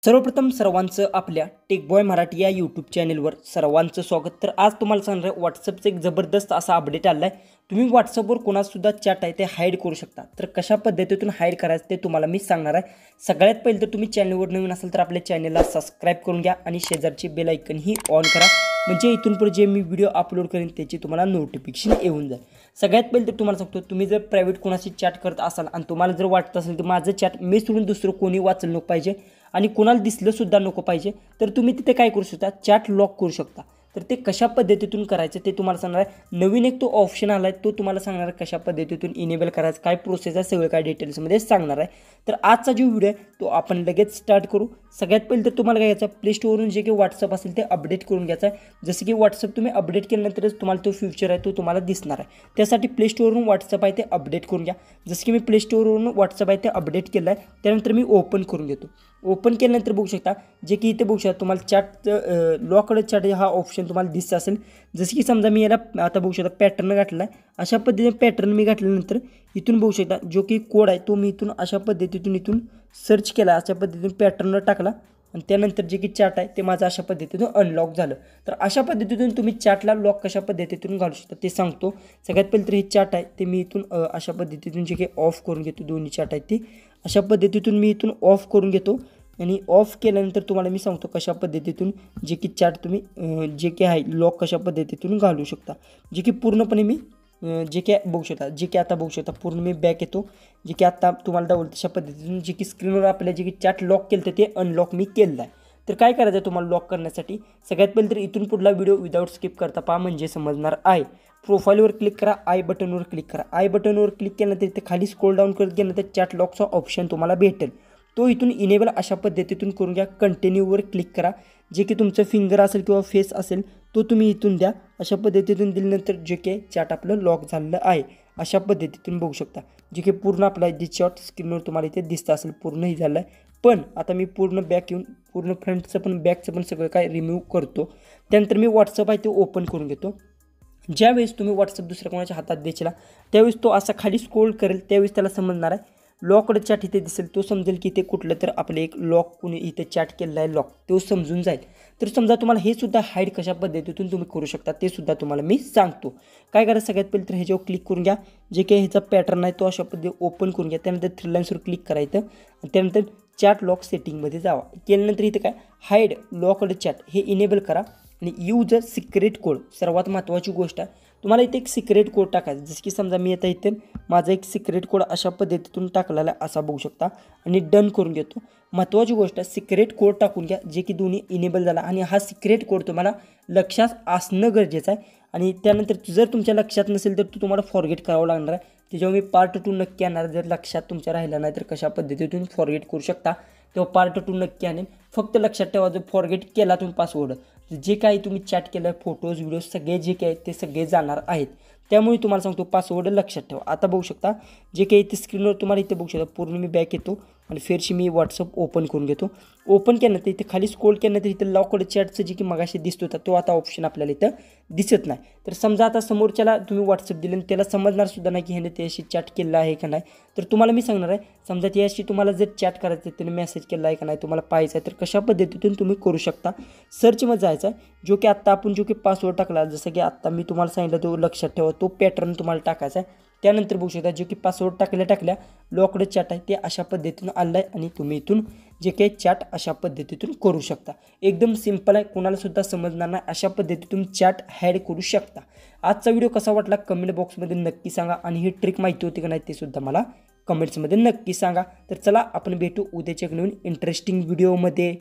सर्वप्रथम सर्वांचं आपल्या टेकबॉय मराठी या यूट्यूब चॅनलवर सर्वांचं स्वागत। तर आज तुम्हाला सांगणार आहे व्हॉट्सअपचं एक जबरदस्त असा अपडेट आला आहे। तुम्ही व्हॉट्सअपवर कोणासुद्धा चॅट आहे ते हाईड करू शकता। तर कशा पद्धतीतून हाईड करायचं ते तुम्हाला मी सांगणार आहे। सगळ्यात पहिले तर तुम्ही चॅनलवर नवीन असाल तर आपल्या चॅनलला सबस्क्राईब करून घ्या आणि शेजारची बेल आयकन ही ऑन करा, म्हणजे इथून पुढे जे मी व्हिडिओ अपलोड करेन त्याची तुम्हाला नोटिफिकेशन येऊन जाईल। सगळ्यात पहिले तर तुम्हाला सांगतो, तुम्ही जर प्रायव्हेट कोणाशी चॅट करत असाल आणि तुम्हाला जर वाटत असेल तर माझं चॅट मी सोडून दुसरं कोणी वाचलं नको पाहिजे आणि कोणाला दिसलं सुद्धा नको पाहिजे, तर तुम्ही तिथे काय करू शकता, चॅट लॉक करू शकता। तर ते कशा पद्धतीतून करायचं ते तुम्हाला सांगणार आहे। नवीन एक तो ऑप्शन आला आहे, तो तुम्हाला सांगणार आहे कशा पद्धतीतून इनेबल करायचं, काय प्रोसेस आहे सगळं काय डिटेल्समध्ये सांगणार आहे। तर आजचा जो व्हिडिओ आहे तो आपण लगेच स्टार्ट करू। सगळ्यात पहिले तर तुम्हाला काय घ्यायचं, प्ले स्टोअरवरून जे काही व्हॉट्सअप असेल ते अपडेट करून घ्यायचं आहे। जसं की व्हॉट्सअप तुम्ही अपडेट केल्यानंतरच तुम्हाला तो फ्युचर आहे तो तुम्हाला दिसणार आहे। त्यासाठी प्ले स्टोअरवरून व्हॉट्सअप आहे ते अपडेट करून घ्या। जसं की मी प्ले स्टोअरवरून व्हॉट्सअप आहे ते अपडेट केलं आहे, त्यानंतर मी ओपन करून घेतो। ओपन केल्यानंतर बघू शकता, जे की इथे बघू शकता तुम्हाला चॅट लॉकड चॅट हा ऑप्शन तुम्हाला दिसत असेल। जसं की समजा मी याला आता बघू शकता पॅटर्न घातला आहे, अशा पद्धतीने पॅटर्न मी घातल्यानंतर इथून बघू शकता जो की कोड आहे तो मी इथून अशा पद्धतीतून इथून सर्च केला, अशा पद्धतीने पॅटर्न टाकला आणि त्यानंतर जे की चॅट आहे ते माझं अशा पद्धतीतून अनलॉक झालं। तर अशा पद्धतीतून तुम्ही चॅटला लॉक कशा पद्धतीतून घालू शकता ते सांगतो। सगळ्यात पहिले तर हे चॅट आहे ते मी इथून अशा पद्धतीतून जे काही ऑफ करून घेतो, दोन्ही चॅट आहेत ते अशा पद्धतीतून मी इथून ऑफ करून घेतो आणि ऑफ केल्यानंतर तुम्हाला मी सांगतो कशा पद्धतीतून जे की चॅट तुम्ही जे की आहे लॉक कशा पद्धतीतून घालू शकता। जे की पूर्णपणे मी जे की बघू शकता, जे की आता बघू शकता पूर्ण मी बॅक येतो, जे की आता तुम्हाला दाखवलं तशा पद्धतीतून जे की स्क्रीनवर आपल्या जे की चॅट लॉक केलं ते अनलॉक मी केलं आहे। तर काय करायचं आहे तुम्हाला लॉक करण्यासाठी, सगळ्यात पहिले तर इथून पुढला व्हिडिओ विदाऊट स्किप करता पहा म्हणजे समजणार आहे। प्रोफाईलवर क्लिक करा, आय बटनवर क्लिक करा। आय बटनवर क्लिक केल्यानंतर इथे खाली स्क्रोल डाऊन करत गेल्यानंतर चॅट लॉकचा ऑप्शन तुम्हाला भेटेल, तो इथून इनेबल अशा पद्धतीतून करून घ्या। कंटिन्यूवर क्लिक करा, जे की तुमचं फिंगर असेल किंवा फेस असेल तो तुम्ही इथून द्या। अशा पद्धतीतून दिल्यानंतर जे की चॅट आपलं लॉक झालेलं आहे अशा पद्धतीतून बघू शकता, जे की पूर्ण आपला जे चॅट स्क्रीनवर तुम्हाला इथे दिसतं असेल पूर्णही झालं आहे। पण आता मी पूर्ण बॅक येऊन पूर्ण फ्रंटचं पण बॅकचं पण सगळं काय रिमूव्ह करतो। त्यानंतर मी व्हॉट्सअप आहे ते ओपन करून घेतो। ज्यावेळेस तुम्ही व्हॉट्सअप दुसऱ्या कोणाच्या हातात द्यायला त्यावेळेस तो असा खाली स्क्रोल करेल, त्यावेळेस त्याला समजणार आहे लॉकड चॅट इथे दिसेल, तो समजेल की ते कुठलं तर आपलं एक लॉक कुणी इथे चॅट केलेला आहे लॉक, तो समजून जाईल। तर समजा तुम्हाला हे सुद्धा हाईड कशा पद्धतीतून तुम्ही करू शकता ते सुद्धा तुम्हाला मी सांगतो। काय करायचं, सगळ्यात पहिले तर ह्याच्यावर क्लिक करून घ्या, जे काही ह्याचा पॅटर्न आहे तो अशा पद्धतीने ओपन करून घ्या। त्यानंतर थ्री लाईन्सवर क्लिक करायचं आणि त्यानंतर चॅट लॉक सेटिंगमध्ये जावा। केल्यानंतर इथे काय हाईड लॉकड चॅट हे इनेबल करा आणि यूज सिक्रेट कोड, सर्वात महत्त्वाची गोष्ट आहे तुम्हाला इथे एक सिक्रेट कोड टाकायचा। जसं की समजा मी आता इथे माझा एक सिक्रेट कोड अशा पद्धतीतून टाकलेला आहे असा बघू शकता आणि डन करून घेतो। महत्त्वाची गोष्ट सिक्रेट कोड टाकून घ्या, जे की दोन्ही इनेबल झाला आणि हा सिक्रेट कोड तुम्हाला लक्षात असणं गरजेचं आहे। आणि त्यानंतर जर तुमच्या लक्षात नसेल तर तो तुम्हाला फॉरगेट करावं लागणार आहे। त्याच्यावर मी पार्ट 2 नक्की आणणार, जर लक्षात तुमच्या राहिला नाही तर कशा पद्धतीतून फॉरगेट करू शकता तेव्हा पार्ट 2 नक्की आणेन। फक्त लक्षात ठेवा, जर फॉरगेट केला तुम्ही पासवर्ड, जे काही तुम्ही चॅट केलं फोटोज व्हिडिओ सगळे जे काही आहेत ते सगळे जाणार आहेत। त्यामुळे तुम्हाला सांगतो पासवर्ड लक्षात ठेवा। आता बघू शकता जे काही इथे स्क्रीनवर तुम्हाला इथे बघू शकता पूर्ण मी बॅक येतो आणि फेरशी मी व्हॉट्सअप ओपन करून घेतो। ओपन केल्यानंतर इथे खाली स्क्रोल केल्यानंतर इथे लॉकड चॅटचं जे की मगाशी दिसत होता तो आता ऑप्शन आपल्याला इथं दिसत नाही। तर समजा आता समोरच्याला तुम्ही व्हॉट्सअप दिले त्याला समजणार सुद्धा नाही की ह्याने त्याशी चॅट केला आहे का नाही। तर तुम्हाला मी सांगणार आहे, समजा त्याशी तुम्हाला जर चॅट करायचं त्याने मेसेज केला आहे का नाही तुम्हाला पाहायचं आहे, तर कशा पद्धतीतून तुम्ही करू शकता। सर्चमध्ये जायचं आहे, जो की आत्ता आपण जो की पासवर्ड टाकला, जसं की आत्ता मी तुम्हाला सांगितलं तो लक्षात ठेवा, तो पॅटर्न तुम्हाला टाकायचा आहे। त्यानंतर बघू शकता जे की पासवर्ड टाकल्या लॉकड चॅट आहे ते अशा पद्धतीतून आलं आहे आणि तुम्ही इथून जे काही चॅट अशा पद्धतीतून करू शकता। एकदम सिंपल आहे, कोणाला सुद्धा समजणार नाही, अशा पद्धतीतून चॅट हॅड करू शकता। आजचा व्हिडिओ कसा वाटला कमेंट बॉक्समध्ये नक्की सांगा आणि ही ट्रिक माहिती होती का नाही ते सुद्धा मला कमेंट्समध्ये नक्की सांगा। तर चला आपण भेटू उद्याच्या एक नवीन इंटरेस्टिंग व्हिडिओमध्ये।